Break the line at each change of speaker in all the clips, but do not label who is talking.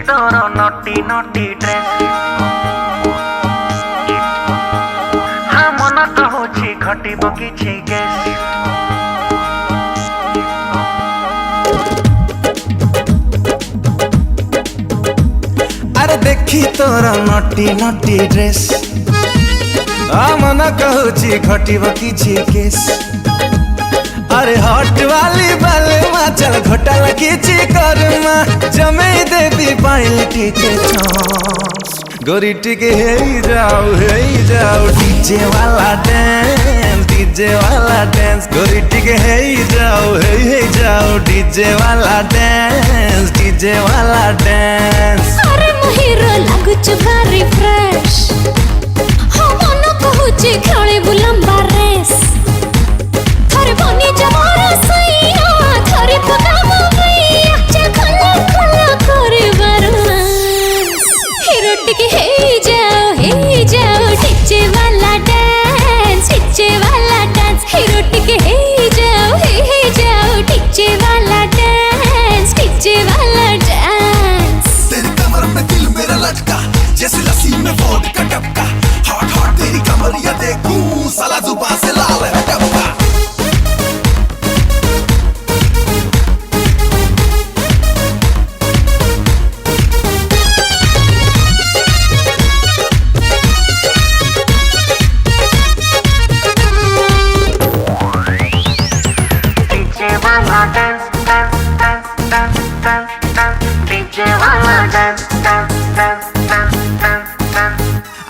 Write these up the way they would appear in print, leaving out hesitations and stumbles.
तोर नटी नटी ड्रेस हाँ मन कहूची घटिब किछि गेस अरे देखी तोर नटी नटी ड्रेस हाँ मन कहूची घटिब किछि गेस अरे हॉट वाली बालमा चल घोटाला किछि करमा जमे देवी पाइल टिके चांस गोरी टिके हे जाओ डीजे वाला डांस गोरी टिके हे जाओ डीजे वाला डांस
अरे मोहिरो लागुच भारी फ्रेश हो मन कहूची खेले बुलंबा रेस थरे बनी जमारा सैया थरे पकाम भैया चल खला खला करे बरमास हीरो टिके हे जाओ डीजे वाला डांस हीरो टिके हे जाओ डीजे वाला डांस
तेरी कमर में दिल मेरा लटका जैसे लस्सी में वोडका टपका हॉट हॉट तेरी कमरिया देखूं साला जुबान से लाल है टपका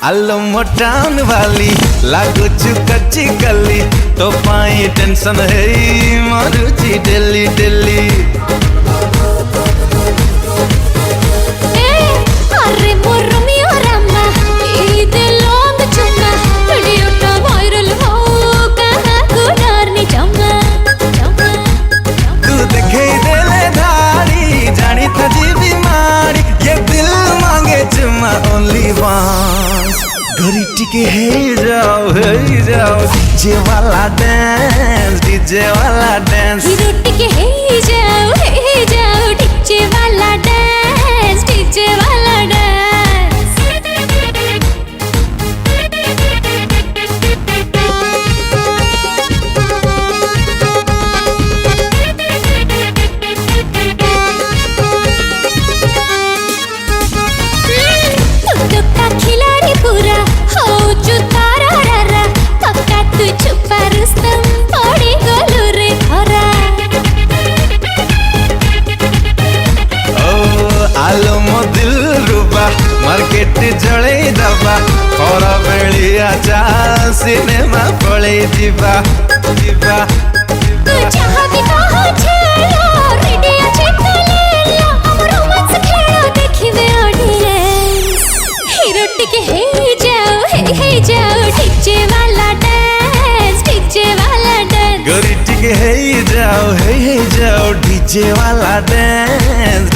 आलो मोटान वाली लागो कच्ची गली तो पाई टेंशन है मारूची डेली डेली
अरे मोर मिया रामा ई दे लॉन्ग चुम्मा वीडियो तो वायरल हो कहां को डरनी चम्मा
तू दिखे देले धारी जानी था जी बीमारी ये दिल मांगे चुम्मा ओनली वंस गोरी टिके हे जाओ डीजे वाला डांस
हीरो टिके हे जाओ डीजे वाला डांस तू का खिलाड़ी पूरा हो जो तारा रा पक्का तू छुपा रुस्तम पड़ी गोलू रे हरा
ओ आलो मो दिल रुबा मार्केट जळे दबा खर बेलिया चा सिनेमा पळे जिबा
तू चाह भी कहो छेलो रेडी अच्छे तो ले लो हम रोमांस खेलो देखिवे ऑडियंस हीरो टिके हे जाओ डीजे वाला डांस
गोरी टिके हे जाओ डीजे वाला डांस